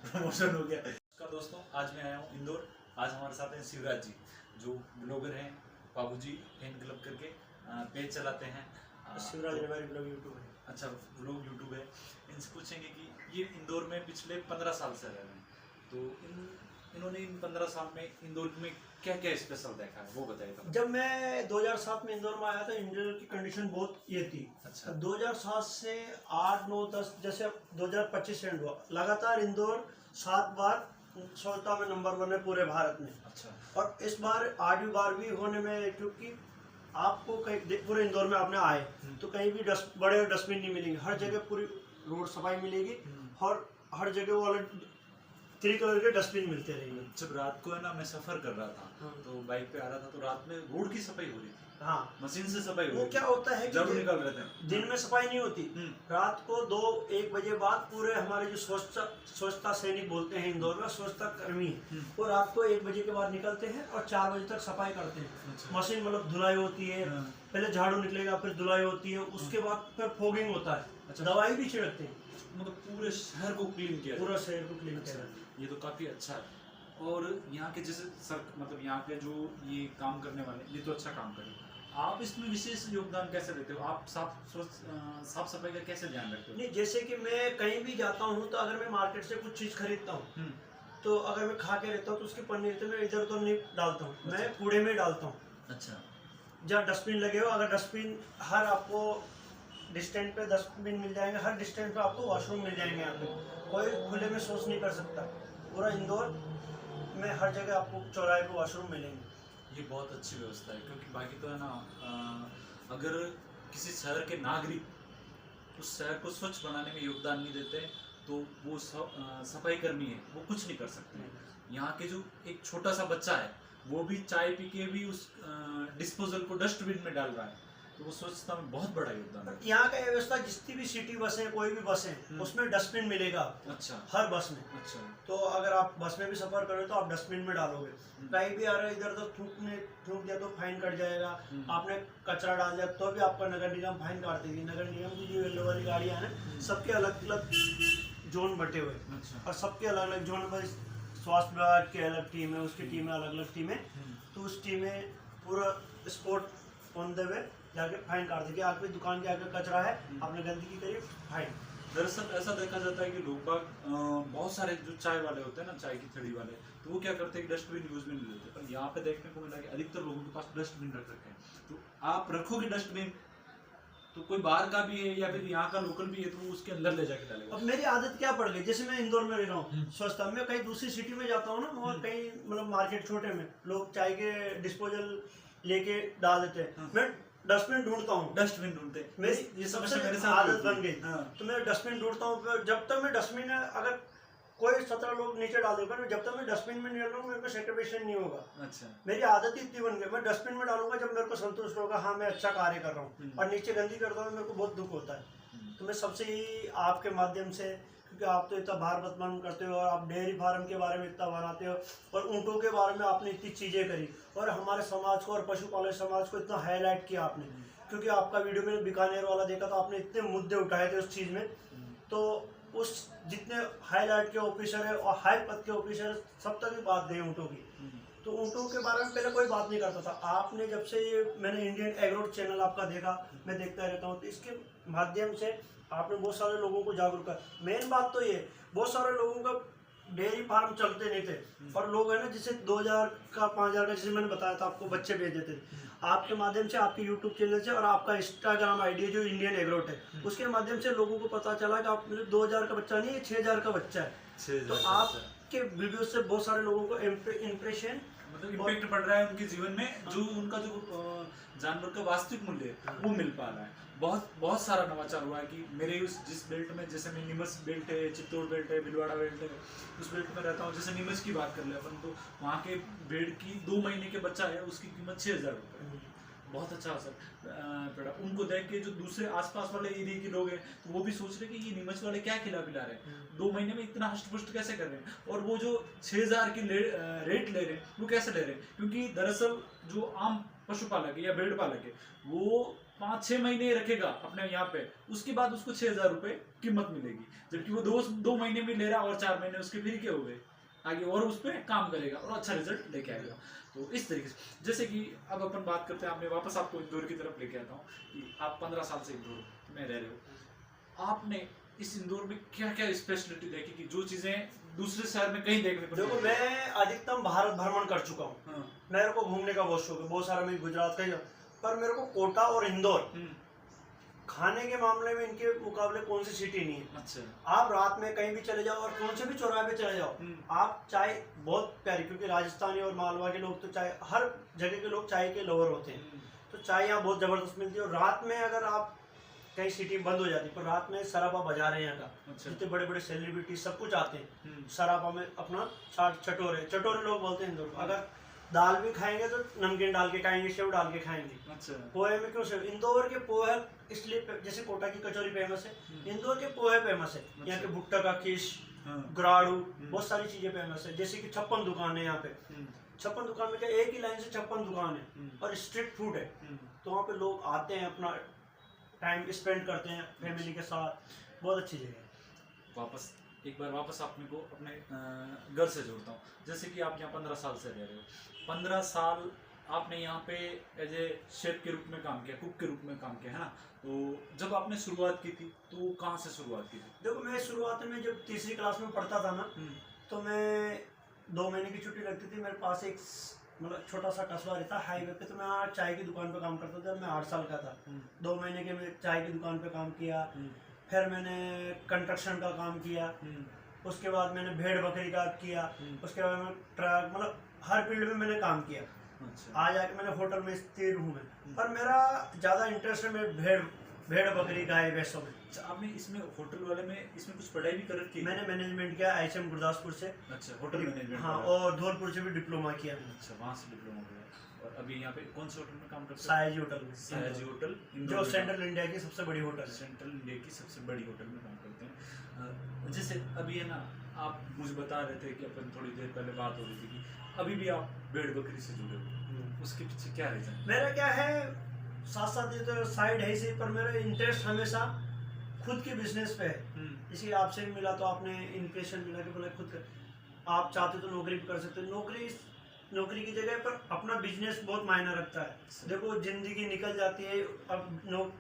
Promotion हो गया। नमस्कार दोस्तों, आज मैं आया हूँ इंदौर। आज हमारे साथ हैं शिवराज जी, जो ब्लॉगर हैं, बाबूजी फैन क्लब करके पेज चलाते हैं। शिवराज रबारी ब्लॉग यूट्यूब है। अच्छा, ब्लॉग यूट्यूब है। इनसे पूछेंगे कि ये इंदौर में पिछले 15 साल से रह रहे हैं, तो इन्होंने इन 15 साल में इंदौर में क्या क्या स्पेशल देखा है वो बताइए। जब मैं 2007 में इंदौर में आया था, इंदौर की कंडीशन बहुत ये थी। अच्छा। 2007 से 8, 9, 10 जैसे 2025 एंड हुआ, लगातार इंदौर 7 बार स्वच्छता में नंबर 1 है पूरे भारत में। अच्छा। और इस बार 8वीं बार भी होने में, क्योंकि आपको कहीं पूरे इंदौर में आपने आए तो कहीं भी बड़े डस्टबिन नहीं मिलेंगे, हर जगह पूरी रोड सफाई मिलेगी और हर जगह वो वाले 3 कलर के डस्टबिन मिलते रहेंगे। जब रात को है ना, मैं सफर कर रहा था तो बाइक पे आ रहा था, तो रात में रोड की सफाई हो रही थी। हाँ, मशीन से सफाई हो रही वो थी। क्या होता है कि निकाल रहे थे, दिन में सफाई नहीं होती, रात को 2-1 बजे बाद पूरे हमारे जो स्वच्छता सैनिक बोलते हैं इंदौर में, स्वच्छता कर्मी, वो रात को 1 बजे के बाद निकलते हैं और 4 बजे तक सफाई करते हैं। अच्छा। मशीन मतलब धुलाई होती है, पहले झाड़ू निकलेगा, फिर धुलाई होती है, उसके बाद फिर फोगिंग होता है। अच्छा। दवाई भी छिड़कते हैं, मतलब पूरे शहर को क्लीन किया, पूरा शहर को क्लीन किया। ये तो काफी अच्छा है। और यहाँ के जैसे मतलब यहाँ के जो ये काम करने वाले, ये तो अच्छा काम करें, आप इसमें विशेष योगदान कैसे देते हो? आप साफ सफाई का कैसे ध्यान रखते हो? नहीं, जैसे कि मैं कहीं भी जाता हूँ तो अगर मैं मार्केट से कुछ चीज खरीदता हूँ तो अगर मैं खा के रहता हूँ तो उसकी पन्नी रहती है, मैं इधर उधर नहीं डालता हूँ। अच्छा। मैं कूड़े में डालता हूँ। अच्छा। जहाँ डस्टबिन लगे हो, अगर डस्टबिन हर आपको डिस्टेंस पे डस्टबिन मिल जाएंगे, हर डिस्टेंस पे आपको वॉशरूम मिल जाएंगे। यहाँ पे कोई खुले में शौच नहीं कर सकता। पूरा इंदौर में हर जगह आपको चौराहे पे वॉशरूम मिलेंगे। ये बहुत अच्छी व्यवस्था है, क्योंकि बाकी तो है ना, अगर किसी शहर के नागरिक उस शहर को स्वच्छ बनाने में योगदान नहीं देते तो वो सफाई कर्मी है, वो कुछ नहीं कर सकते। यहाँ के जो एक छोटा सा बच्चा है, वो भी चाय पी के भी उस डिस्पोजल को डस्टबिन में डाल रहा है, तो वो स्वच्छता में बहुत बड़ा योगदान है। यहाँ का व्यवस्था, जितनी भी सिटी बस है, कोई भी बस है, उसमें डस्टबिन मिलेगा। अच्छा। हर बस में। अच्छा। तो अगर आप बस में भी सफर करो तो आप डस्टबिन में डालोगे। कहीं भी आ रहे इधर तो थूक दिया तो फाइन कट जाएगा। आपने कचरा डाल दिया तो भी आपका नगर निगम फाइन काट देगी। नगर निगम की जो येलो वाली गाड़ियाँ हैं, सबके अलग अलग जोन बटे हुए। अच्छा। और सबके अलग अलग जोन पर स्वास्थ्य विभाग की अलग टीम है, उसकी टीम है, अलग अलग टीम है। तो उस टीम में पूरा स्पॉट ऑन द वे जाके फाइन काट देगी। आपकी दुकान के आगे कचरा है, आपने गंदगी करी, फाइन। दरअसल ऐसा देखा जाता है कि लोग बाग बहुत सारे जो चाय वाले होते हैं ना, चाय की थड़ी वाले, तो वो क्या करते हैं कि डस्टबिन यूज में नहीं लेते। पर यहाँ पे देखने को मिला कि अधिकतर लोगों के पास डस्टबिन रख रखे हैं। तो आप रखोगे डस्टबिन तो कोई बाहर का भी है या फिर यहाँ का लोकल भी है तो वो उसके अंदर ले जाके डालेगा। अब मेरी आदत क्या पड़ गई, जैसे मैं इंदौर में रह रहा हूँ, स्वच्छता में कहीं दूसरी सिटी में जाता हूँ ना, और कहीं मतलब मार्केट छोटे में लोग चाय के डिस्पोजल लेके डाल देते हैं, मैं डस्टबिन ढूंढता हूँ। डस्टबिन ढूंढते ये सबसे मेरे साथ आदत बन गई। तो मैं डस्टबिन ढूंढता हूँ। जब तक मैं डस्टबिन है, अगर कोई 17 लोग नीचे डाल देगा, जब तक मैं डस्टबिन में नहीं डालूंगा मेरे को सेटिस्फेक्शन नहीं होगा। अच्छा। मेरी आदत ही इतनी बन गई, मैं डस्टबिन में डालूंगा जब मेरे को संतुष्ट होगा, हाँ मैं अच्छा कार्य कर रहा हूँ, और नीचे गंदी करता हूँ मेरे को बहुत दुख होता है। तो मैं सबसे ही आपके माध्यम से, क्योंकि आप तो इतना भारत मन करते हो और आप डेयरी फार्म के बारे में इतना बनाते हो और ऊँटों के बारे में आपने इतनी चीज़ें करी और हमारे समाज को और पशुपालन समाज को इतना हाईलाइट किया आपने, क्योंकि आपका वीडियो मैंने बीकानेर वाला देखा तो आपने इतने मुद्दे उठाए थे उस चीज़ में। तो उस जितने हाईलाइट के ऑफिसर है और हाई पद के ऑफिसर, सब तक भी बात दें ऊँटों की। तो ऊँटों के बारे में पहले कोई बात नहीं करता था। आपने जब से ये मैंने इंडियन एग्रो चैनल आपका देखा, मैं देखता रहता हूँ, तो इसके माध्यम से आपने बहुत सारे लोगों को जागरूक कर। मेन बात तो ये, बहुत सारे लोगों का डेयरी फार्म चलते नहीं थे और लोग है ना, जैसे 2000 का 5000 का, जैसे मैंने बताया था आपको, बच्चे भेज देते थे। आपके माध्यम से, आपके यूट्यूब चैनल से और आपका इंस्टाग्राम आईडी है जो इंडियन एग्रोट है, उसके माध्यम से लोगों को पता चला कि आप 2000 का बच्चा नहीं है, 6000 का बच्चा है। तो आपके वीडियो से बहुत सारे लोगों को इम्प्रेशन, मतलब इम्पैक्ट पड़ रहा है उनके जीवन में, जो उनका जो जानवर का वास्तविक मूल्य वो मिल पा रहा है। बहुत सारा नवाचार हुआ है कि मेरे जिस बेल्ट में, जैसे मैं नीमच बेल्ट है, चित्तौड़ बेल्ट है, भिलवाड़ा बेल्ट है, उस बेल्ट में रहता हूँ। जैसे नीमच की बात कर ले अपन, तो वहाँ के भेड़ की 2 महीने के बच्चा है, उसकी कीमत 6000 रुपये। बहुत अच्छा असर पड़ा। उनको देख के जो दूसरे आसपास वाले एरिया के लोग हैं, तो वो भी सोच रहे कि ये नीमच वाले क्या खिला पिला रहे हैं, 2 महीने में इतना हष्ट पुष्ट कैसे कर रहे हैं, और वो जो 6000 की रेट ले रहे हैं वो कैसे ले रहे हैं, क्योंकि दरअसल जो आम पशुपालक है या भेड़ पालक है, वो 5-6 महीने रखेगा अपने यहाँ पे, उसके बाद उसको 6,000 रुपए कीमत मिलेगी, जबकि वो 2 महीने में ले रहा और 4 महीने उसके फ्री के हो गए आगे, और उस पर काम करेगा और अच्छा रिजल्ट लेके आएगा। तो इस तरीके से जैसे कि अब अपन बात करते हैं, आपने वापस आपको इंदौर की तरफ लेके आता हूँ कि आप 15 साल से इंदौर में रह रहे हो, आपने इस इंदौर में क्या क्या स्पेशलिटी देखी कि जो चीजें दूसरे शहर में कहीं देखने को? देखो मैं अधिकतम भारत भ्रमण कर चुका हूँ। हाँ। मेरे को घूमने का बहुत शौक है, बहुत सारा मैं गुजरात का ही, पर मेरे को कोटा और इंदौर खाने के मामले में इनके मुकाबले कौन सी सिटी नहीं है। अच्छा। आप रात में कहीं भी चले जाओ और कौन से भी चौराहे पे चले जाओ, आप चाय बहुत प्यारी, क्योंकि राजस्थानी और मालवा के लोग तो चाय, हर जगह के लोग चाय के लवर होते हैं, तो चाय यहाँ बहुत जबरदस्त मिलती है। और रात में अगर आप कहीं सिटी बंद हो जाती है, पर रात में सरापा बाजार है यहाँ का। अच्छा। जितने बड़े बड़े सेलिब्रिटी सब कुछ आते हैं सरापा में अपना चटोरे लोग बोलते हैं इंदौर। अगर दाल भी खाएंगे तो नमकीन डाल के खाएंगे, सेव डाल के खाएंगे। अच्छा। पोहे में क्यों सेव? इंदौर के पोहे इसलिए, जैसे कोटा की कचौरी फेमस है, इंदौर के पोहे फेमस है। अच्छा। यहाँ के भुट्टा का खीस, ग्राड़ू, बहुत सारी चीजें फेमस है। जैसे कि 56 दुकान है यहाँ पे, 56 दुकान में क्या एक ही लाइन से 56 दुकान है और स्ट्रीट फूड है, तो वहाँ पे लोग आते हैं, अपना टाइम स्पेंड करते हैं फैमिली के साथ, बहुत अच्छी जगह है। एक बार वापस आपने को अपने घर से जोड़ता हूँ, जैसे कि आप यहाँ 15 साल से रह रहे हो, 15 साल आपने यहाँ पे एज ए शेफ के रूप में काम किया, कुक के रूप में काम किया, है ना? तो जब आपने शुरुआत की थी तो कहाँ से शुरुआत की थी? देखो मैं शुरुआत में जब तीसरी क्लास में पढ़ता था ना, तो मैं 2 महीने की छुट्टी लगती थी, मेरे पास एक मतलब छोटा सा कस्बा रहता हाईवे पे, तो मैं वहाँ चाय की दुकान पे काम करता था। मैं 8 साल का था, 2 महीने के मैं चाय की दुकान पे काम किया, फिर मैंने कंस्ट्रक्शन का काम किया, उसके बाद मैंने भेड़ बकरी का किया, उसके बाद मैं ट्रक, मतलब हर फील्ड में मैंने काम किया। अच्छा। आज आके मैंने होटल में स्थिर हूँ मैं, पर मेरा ज़्यादा इंटरेस्ट है मैं भेड़ बकरी गाय भैंसों में। अच्छा, आपने इसमें होटल वाले में इसमें कुछ पढ़ाई भी कर रखी है? मैंने मैनेजमेंट किया IHM गुरदासपुर से। अच्छा, होटल मैनेजमेंट। हाँ, और धौलपुर से भी डिप्लोमा किया मैंने। अच्छा, वहाँ से डिप्लोमा किया। और अभी यहाँ पे कौन से होटल में काम करते हैं? सयाजी होटल में। सयाजी होटल, जो सेंट्रल इंडिया की सबसे बड़ी होटल है। सेंट्रल इंडिया की सबसे बड़ी होटल में काम करते हैं। जैसे अभी है ना, आप मुझे बता रहे थे कि अपन थोड़ी देर पहले बात हो रही थी कि अभी भी आप भेड़ बकरी से जुड़े हो, उसके पीछे क्या रीजन? मेरा क्या है, साथ साथ ये तो साइड है ही, पर मेरा इंटरेस्ट हमेशा खुद के बिजनेस पे है। इसी आपसे भी मिला तो आपने इंप्रेशन मिला कि बोला खुद आप चाहते तो नौकरी भी कर सकते हो, नौकरी की जगह पर अपना बिजनेस बहुत मायने रखता है। देखो जिंदगी निकल जाती है, अब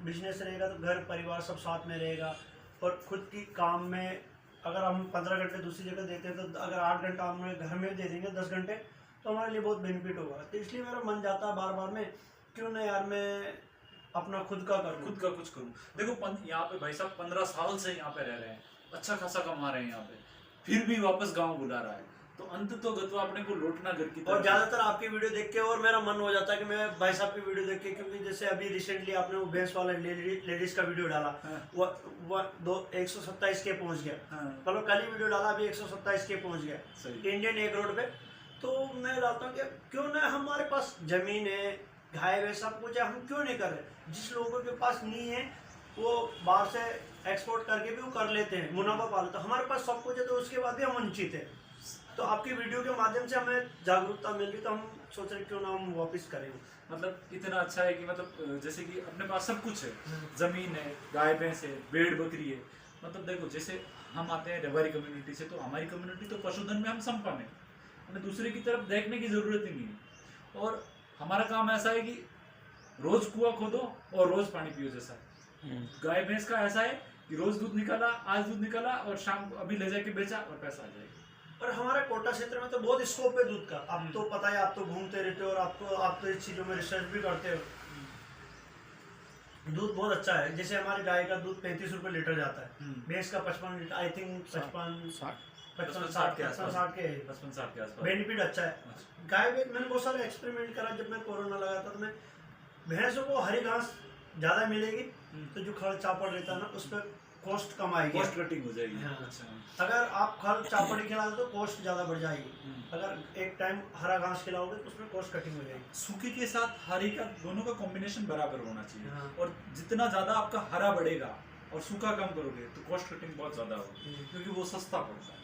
बिजनेस रहेगा तो घर परिवार सब साथ में रहेगा, और खुद की काम में अगर हम 15 घंटे दूसरी जगह देते हैं तो अगर 8 घंटा हम घर में दे देंगे 10 घंटे, तो हमारे लिए बहुत बेनिफिट होगा। तो इसलिए मेरा मन जाता है बार बार में, क्यों ना यार मैं अपना खुद का कुछ करूं। देखो यहाँ पे भाई साहब 15 साल से यहाँ पे रह रहे हैं, अच्छा खासा कमा रहे हैं यहाँ पे, फिर भी वापस गांव बुला रहा है, तो अंत तो गत्वा अपने को लौटना घर की तरफ। और ज्यादातर आपकी वीडियो देख के और मेरा मन हो जाता है कि मैं भाई साहब की वीडियो देख के, क्योंकि जैसे अभी रिसेंटली आपने वो भैंस वाला लेडीज का वीडियो डाला, वो 127 के पहुंच गया, मतलब कल ही वीडियो डाला, अभी 127 के पहुंच गया इंडियन एक रोड पे। तो मैं डालता हूँ कि क्यों ना हमारे पास जमीन है, गाय है, सब कुछ है, हम क्यों नहीं कर रहे? जिस लोगों के पास नहीं है वो बाहर से एक्सपोर्ट करके भी वो कर लेते हैं, मुनाफा पा लेते हैं। हमारे पास सब कुछ है तो उसके बाद भी हम वंचित है। तो आपकी वीडियो के माध्यम से हमें जागरूकता मिल रही, तो हम सोच रहे क्यों ना हम वापस करेंगे। मतलब इतना अच्छा है कि मतलब जैसे कि अपने पास सब कुछ है, जमीन है, गाय भैंस है, भेड़ बकरी है। मतलब देखो जैसे हम आते हैं रबारी कम्युनिटी से, तो हमारी कम्युनिटी तो पशुधन में हम संपन्न है, हमें दूसरे की तरफ देखने की जरूरत ही नहीं है। और हमारा काम ऐसा है कि रोज कुआं खोदो और रोज पानी पियो। जैसा गाय भैंस का ऐसा है कि रोज दूध निकाला, आज दूध निकाला और शाम अभी ले जाके बेचा और पैसा आ जाएगा। और हमारे कोटा क्षेत्र में तो बहुत स्कोप है दूध का, आप तो पता है, आप तो घूमते रहते हो और आप तो इस चीजों में रिसर्च भी करते हो। दूध बहुत अच्छा है, जैसे हमारी गाय का दूध 35 रुपए लीटर जाता है, भैंस का 55 लीटर, आई थिंक 55-60 के आसपास। बेनिफिट अच्छा है। गाय मैंने बहुत सारे एक्सपेरिमेंट करा, जब मैं कोरोना लगा था तो मैं भैंसों को हरी घास ज्यादा मिलेगी, तो जो खड़ चापड़ रहता है ना उस पर कॉस्ट कम आएगी, कॉस्ट कटिंग हो जाएगी। हाँ। अच्छा। अगर आप खड़ चापड़ खिलाओगे तो कॉस्ट ज्यादा बढ़ जाएगी, अगर एक टाइम हरा घास खिलाओगे तो उसमें कॉस्ट कटिंग हो जाएगी। सूखे के साथ हरी का दोनों का कॉम्बिनेशन बराबर होना चाहिए। हाँ। और जितना ज्यादा आपका हरा बढ़ेगा और सूखा कम करोगे तो कॉस्ट कटिंग बहुत ज्यादा होगी, क्योंकि वो सस्ता पड़ता है।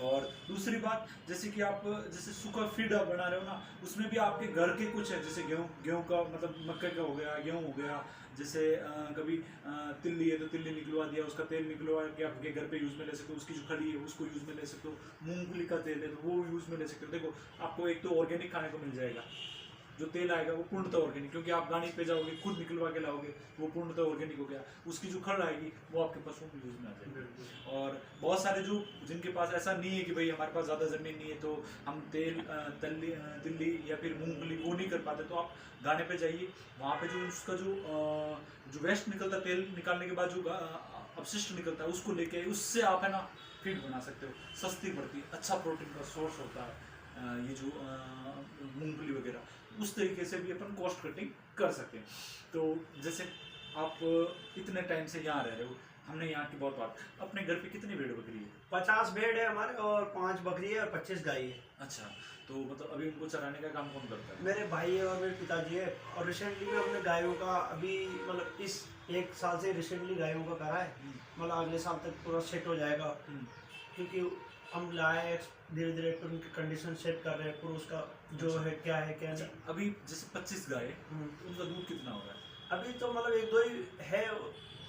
और दूसरी बात, जैसे कि आप जैसे सूखा फीड आप बना रहे हो ना, उसमें भी आपके घर के कुछ है, जैसे गेहूं का मतलब मक्के का हो गया, गेहूं हो गया, जैसे कभी तिल्ली है तो तिल्ली निकलवा दिया, उसका तेल निकलवा के आपके घर पे यूज़ में ले सकते हो, उसकी जो खली है उसको यूज़ में ले सकते हो, मूंगफली का तेल है तो वो यूज़ में ले सकते हो। देखो आपको एक तो ऑर्गेनिक खाने को मिल जाएगा, जो तेल आएगा वो पूर्णतः ऑर्गेनिक, क्योंकि आप गाड़ी पे जाओगे खुद निकलवा के लाओगे, वो पूर्णतः ऑर्गेनिक हो गया। उसकी जो खल आएगी वो आपके पशुओं के यूज में आ जाएगी। और बहुत सारे जो जिनके पास ऐसा नहीं है कि भाई हमारे पास ज़्यादा ज़मीन नहीं है तो हम तेल तिल्ली या फिर मूंगफली वो नहीं कर पाते, तो आप गाने पे जाइए, वहाँ पे जो उसका जो वेस्ट निकलता है, तेल निकालने के बाद जो अपशिष्ट निकलता है उसको लेके उससे आप है ना फीड बना सकते हो, सस्ती पड़ती, अच्छा प्रोटीन का सोर्स होता है ये जो मूंगफली वगैरह। उस तरीके से भी अपन कॉस्ट कटिंग कर सकते हैं। तो जैसे आप इतने टाइम से यहाँ रह रहे हो, हमने यहाँ की बहुत बात, अपने घर पे कितनी भेड़ बकरी है? 50 भेड़ है हमारे और 5 बकरी है और 25 गाय है। अच्छा, तो मतलब अभी उनको चराने का काम कौन करता है? मेरे भाई है और मेरे पिताजी है। और रिसेंटली में हमने गायों का अभी मतलब इस 1 साल से रिसेंटली गायों का करा है, मतलब अगले साल तक पूरा सेट हो जाएगा, क्योंकि हम लाए धीरे धीरे तो उनकी कंडीशन सेट कर रहे हैं पूरा, उसका जो है क्या नहीं। अभी जैसे 25 गाय उनका दूध कितना होगा? अभी तो मतलब 1-2 ही है,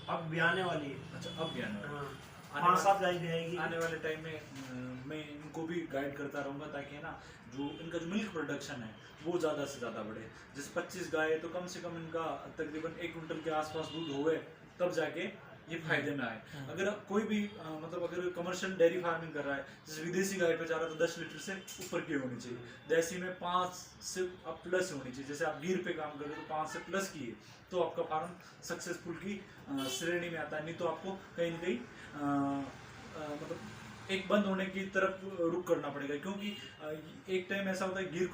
अब ब्याने वाली है। अच्छा, अब ब्याने वाली। हाँ, 5-7 गाय जाएगी। आने वाले टाइम में मैं इनको भी गाइड करता रहूँगा, ताकि है ना जो इनका जो मिल्क प्रोडक्शन है वो ज़्यादा से ज़्यादा बढ़े। जैसे 25 गाय है तो कम से कम इनका तकरीबन 1 क्विंटल के आसपास दूध हो गए, तब जाके ये फायदे में आए। अगर कोई भी मतलब अगर कमर्शियल डेयरी फार्मिंग कर रहा है, जैसे विदेशी गाय पे जा रहा है तो 10 लीटर से ऊपर की होनी चाहिए, देसी में 5 से प्लस होनी चाहिए। जैसे आप गिर पे काम कर रहे हो तो 5 से प्लस की है तो आपका फार्म सक्सेसफुल की श्रेणी में आता है, नहीं तो आपको कहीं ना कहीं मतलब एक बंद होने की तरफ रुख करना पड़ेगा। क्योंकि एक टाइम ऐसा होता है गिर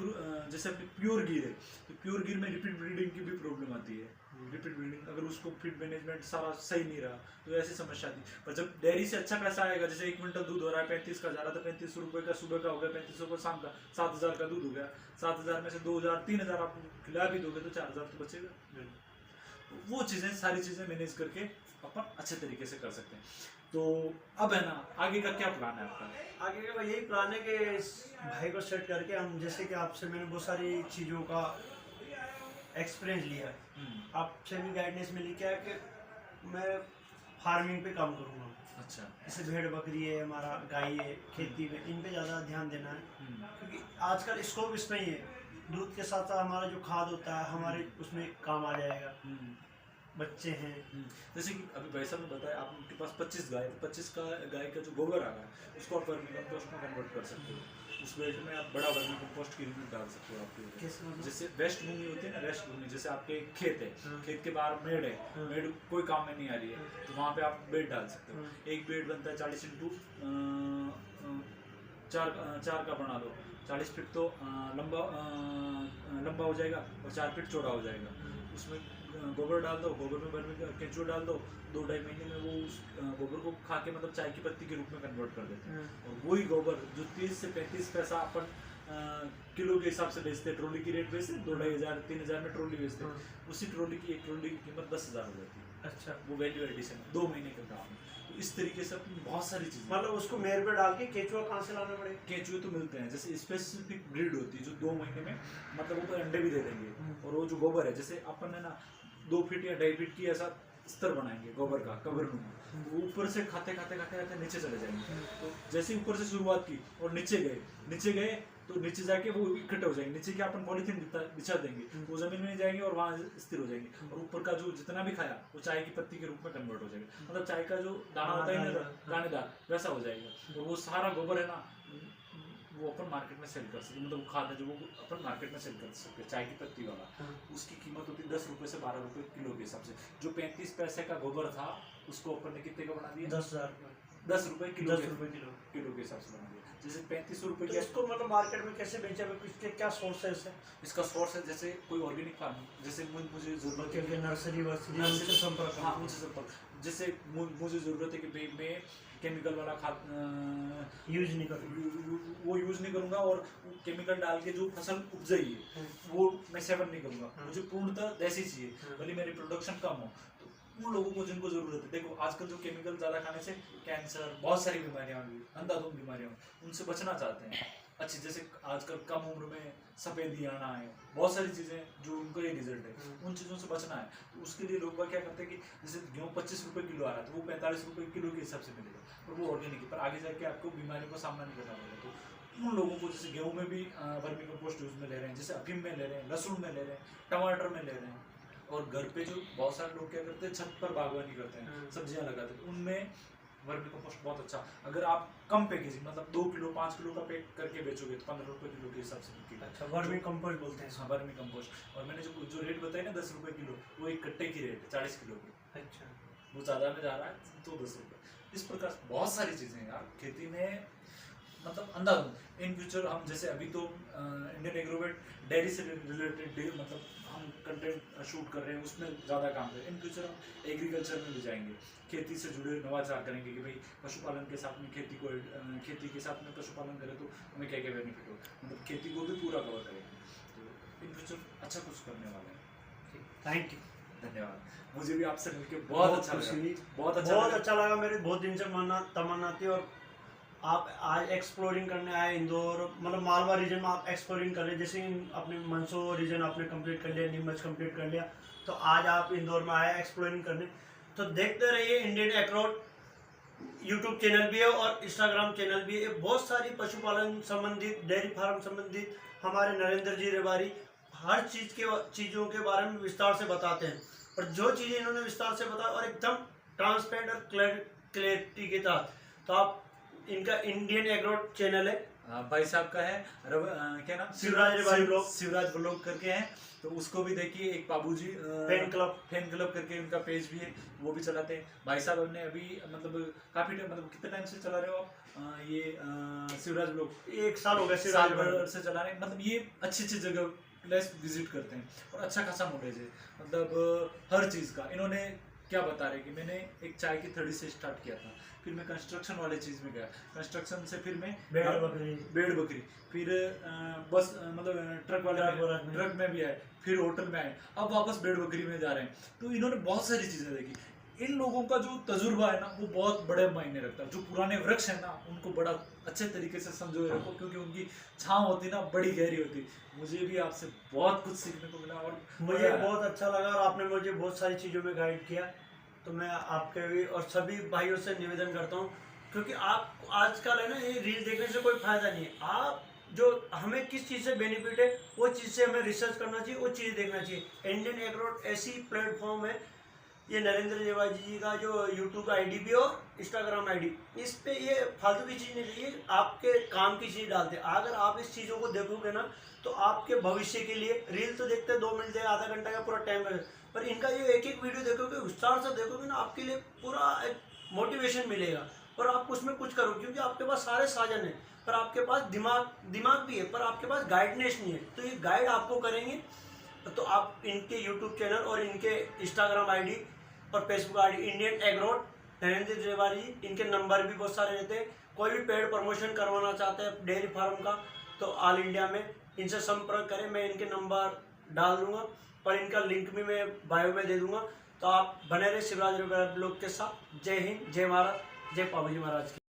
जैसे अपनी प्योर गिर है तो प्योर गिर में रिपीट ब्रीडिंग की भी प्रॉब्लम आती है। रिपीट ब्रीडिंग अगर उसको फीड मैनेजमेंट सारा सही नहीं रहा तो ऐसी समस्या आती है। पर जब डेयरी से अच्छा पैसा आएगा, जैसे 1 क्विंटल दूध हो रहा है 35 का जा रहा था, 3500 रुपये का सुबह का हो गया, 3500 का शाम का, 7000 का दूध हो गया, 7000 में से 2000-3000 आप खिला भी दोगे तो 4000 तो बचेगा। तो वो चीज़ें सारी चीज़ें मैनेज करके अपन अच्छे तरीके से कर सकते हैं। तो अब है ना आगे का क्या प्लान है आपका? आगे का यही प्लान है कि इस भाई को सेट करके हम, जैसे कि आपसे मैंने बहुत सारी चीज़ों का एक्सपीरियंस लिया है, आपसे भी गाइडेंस मिली क्या है कि मैं फार्मिंग पे काम करूँगा। अच्छा, जैसे भेड़ बकरी है, हमारा गाय है, खेती में इन पे ज़्यादा ध्यान देना है, क्योंकि आजकल स्कोप इसमें ही है। दूध के साथ साथ हमारा जो खाद होता है हमारे उसमें काम आ जाएगा। बच्चे हैं, जैसे कि अभी भाई साहब ने बताया आपके पास 25 गाय, तो 25 का गाय का जो गोबर आ रहा है उसको आप वर्मी कंपोस्ट में कन्वर्ट कर सकते हो। उस बेल्ट में आप बड़ा वर्मी कंपोस्ट की यूनिट डाल सकते हो आपके। जैसे वेस्ट भूमि होती है ना, वेस्ट भूमि, जैसे आपके खेत है, खेत के बाहर मेड़ है, मेड़ कोई काम में नहीं आ रही है तो वहाँ पे आप बेड डाल सकते हो। एक बेड बनता है 40 इंटू 4 का बना लो, 40 फीट तो लंबा हो जाएगा और 4 फीट चौड़ा हो जाएगा। उसमें गोबर डाल दो, गोबर में वर्मी केंचुआ डाल दो, 2-2.5 महीने में वो उस गोबर को खा के मतलब चाय की पत्ती के रूप में कन्वर्ट कर देते हैं। और वही गोबर जो 30 से 35 पैसा अपन किलो के हिसाब से बेचते हैं, ट्रॉली की रेट बेचते हैं, 2-2,500-3,000 में ट्रॉली बेचते हैं, उसी ट्रॉली की एक ट्रॉली की कीमत 10,000 हो जाती है। अच्छा, वो वैल्यू एडिशन 2 महीने का काम है। तो इस तरीके से अपनी बहुत सारी चीजें, मतलब उसको मेर पे डाल के केचुआ कहाँ से लाना पड़ेगा? केचुए तो मिलते हैं, जैसे स्पेसिफिक ब्रीड होती है जो 2 महीने में मतलब वो तो अंडे भी दे देंगे। और वो जो गोबर है, जैसे अपन है ना 2 फीट या 2.5 फीट की ऐसा स्तर बनाएंगे गोबर का, कवर में वो ऊपर से खाते खाते नीचे चले जाएंगे। तो जैसे ही ऊपर से शुरुआत की और नीचे गए तो नीचे जाके वो इकट्ठे हो जाएंगे। नीचे के अपन पॉलीथीन बिछा देंगे, वो जमीन में जाएंगे और वहाँ स्थिर हो जाएंगे। और ऊपर का जो जितना भी खाया वो चाय की पत्ती के रूप में कन्वर्ट हो जाएगा, मतलब चाय का जो दाना होता है ना दानेदार, वैसा हो जाएगा। और वो सारा गोबर है ना वो अपन मार्केट में सेल कर सकते, मतलब वो खाद है जो वो अपन मार्केट में सेल कर सकते हैं। चाय की पत्ती वाला उसकी कीमत होती है 10 रुपये से 12 रुपये किलो के हिसाब से। जो 35 पैसे का गोबर था उसको अपन ने कितने का बना दिया? 10 रुपये किलो के हिसाब से बना दिया। जैसे 3500 रुपये तो इसको मतलब मार्केट में कैसे बेचा? इसके क्या सोर्स है? इसका सोर्स है जैसे कोई ऑर्गेनिक फार्मिंग, जैसे मुझे जरूरत है नर्सरी उनसे संपर्क, जैसे मुझे जरूरत है कि भाई मैं केमिकल वाला खाद यूज नहीं करूँगा और केमिकल डाल के जो फसल उपजाई है वो मैं सेवन नहीं करूँगा। मुझे पूर्णतः देसी चाहिए, भले मेरी प्रोडक्शन कम हो। तो उन लोगों को जिनको जरूरत है। देखो आजकल जो केमिकल ज्यादा खाने से कैंसर, बहुत सारी बीमारियां हुई, अंधाधुंध बीमारियां हुई, उनसे बचना चाहते हैं। अच्छी, जैसे आजकल कम उम्र में सफेदी आना है, बहुत सारी चीजें जो उनको ये रिजल्ट है, उन चीजों से बचना है। तो उसके लिए लोग क्या करते हैं कि जैसे गेहूँ 25 रुपए किलो आ रहा है तो वो 45 रुपए किलो के हिसाब से मिलेगा, और वो ऑर्गेनिक है, पर आगे जाके आपको बीमारियों का सामना नहीं करना पड़ेगा। तो उन लोगों को जैसे गेहूं में भी वर्मी कंपोस्ट यूज में ले रहे हैं, जैसे अफीम में ले रहे हैं, लहसुन में ले रहे हैं, टमाटर में ले रहे हैं, और घर पे जो बहुत सारे लोग क्या करते हैं छत पर बागवानी करते हैं, सब्जियां लगाते हैं, उनमें वर्मी कंपोस्ट बहुत अच्छा। अगर आप कम पैकेजिंग मतलब 2 किलो 5 किलो का पैक करके बेचोगे तो 15 रुपए किलो के हिसाब से बिकेगा। अच्छा, वर्मी कंपोस्ट बोलते हैं। हाँ, वर्मी कंपोस्ट। और मैंने जो रेट बताया ना 10 रुपए किलो, वो एक कट्टे की रेट है 40 किलो की। अच्छा, वो ज़्यादा में जा रहा है तो 10 रुपये। इस प्रकार बहुत सारी चीज़ें हैं यार खेती में, मतलब अंधाधुंध। इन फ्यूचर हम जैसे अभी तो इंडियन एग्रोवेट डेयरी से रिलेटेड मतलब हम कंटेंट शूट कर रहे हैं, उसमें ज़्यादा काम करें। इन फ्यूचर हम एग्रीकल्चर में भी जाएंगे, खेती से जुड़े नवाचार करेंगे कि भाई पशुपालन के साथ में खेती के साथ में पशुपालन करें तो हमें क्या क्या बेनिफिट हो, मतलब खेती को भी पूरा कवर करेंगे। तो इन फ्यूचर अच्छा कुछ करने वाले हैं। थैंक यू, धन्यवाद। मुझे भी आपसे मिलकर बहुत अच्छा लगा, बहुत अच्छा लगा। मेरी बहुत दिन से तमन्ना थी, और आप आज एक्सप्लोरिंग करने आए इंदौर, मतलब मालवा रीजन में आप एक्सप्लोरिंग कर रहे, जैसे अपने मंदसौर रीजन आपने कंप्लीट कर लिया, नीमच कंप्लीट कर लिया, तो आज आप इंदौर में आए एक्सप्लोरिंग करने। तो देखते रहिए इंडियन एग्रोवेट, यूट्यूब चैनल भी है और इंस्टाग्राम चैनल भी है। बहुत सारी पशुपालन संबंधित, डेयरी फार्म संबंधित हमारे नरेंद्र जी रेवारी हर चीज़ों के बारे में विस्तार से बताते हैं, और जो चीज़ें इन्होंने विस्तार से बताया और एकदम ट्रांसपेरेंट और क्लैरिटी के साथ। तो आप इनका इंडियन एग्रोवेट चैनल है, भाई साहब का है, क्या नाम, शिवराज रेवारी ब्लॉग, शिवराज ब्लॉग करके हैं, तो उसको भी देखिए। एक बाबूजी फैन क्लब करके उनका पेज भी है, वो भी चलाते हैं। भाई साहब ने अभी मतलब काफी टाइम, मतलब कितने टाइम से चला रहे हो आप ये शिवराज ब्लॉग? 1 साल हो गया शिवराज से चला रहे हैं। मतलब ये अच्छी जगह प्लेस विजिट करते हैं, और अच्छा खासा नॉलेज है, मतलब हर चीज का। इन्होंने क्या बता रहे कि मैंने एक चाय की थड़ी से स्टार्ट किया था, फिर मैं कंस्ट्रक्शन वाले चीज में गया, कंस्ट्रक्शन से फिर मैं भेड़ बकरी, फिर बस मतलब ट्रक में भी आए, फिर होटल में आए, अब वापस भेड़ बकरी में जा रहे हैं। तो इन्होंने बहुत सारी चीजें देखी। इन लोगों का जो तजुर्बा है ना, वो बहुत बड़े मायने रखता है। जो पुराने वृक्ष है ना, उनको बड़ा अच्छे तरीके से संजोए रखो, क्योंकि उनकी छांव होती ना बड़ी गहरी होती। मुझे भी आपसे बहुत कुछ सीखने को मिला, और मुझे बहुत अच्छा लगा, और आपने मुझे बहुत सारी चीज़ों में गाइड किया। तो मैं आपके भी और सभी भाइयों से निवेदन करता हूँ, क्योंकि आप आजकल है ना, ये रील देखने से कोई फायदा नहीं है। आप जो हमें किस चीज़ से बेनिफिट है, वो चीज़ से हमें रिसर्च करना चाहिए, वो चीज़ देखना चाहिए। इंडियन एग्रोवेट ऐसी प्लेटफॉर्म है, ये नरेंद्र रेवारी जी का जो यूट्यूब आईडी भी और इंस्टाग्राम आईडी, इस पे ये फालतू की चीज़ नहीं चाहिए, आपके काम की चीज़ डालते हैं। अगर आप इस चीज़ों को देखोगे ना, तो आपके भविष्य के लिए, रील तो देखते 2 मिनट आधा घंटा का पूरा टाइम लगे, पर इनका ये एक वीडियो देखोगे, विस्तार से देखोगे ना, आपके लिए पूरा एक मोटिवेशन मिलेगा, और आप उसमें कुछ करो, क्योंकि आपके पास सारे साधन हैं, पर आपके पास दिमाग भी है, पर आपके पास गाइडनेस नहीं है। तो ये गाइड आपको करेंगे। तो आप इनके यूट्यूब चैनल और इनके इंस्टाग्राम आईडी और Facebook ID Indian Agrovet Narendra Rewari ji, इनके नंबर भी बहुत सारे रहते हैं। कोई भी पेड प्रमोशन करवाना चाहते हैं डेयरी फार्म का, तो ऑल इंडिया में इनसे संपर्क करें। मैं इनके नंबर डाल दूंगा, और इनका लिंक भी मैं बायो में दे दूंगा। तो आप बने रहे शिवराज रेवारी ब्लॉग के साथ। जय हिंद, जय भारत, जय पाबू जी महाराज की।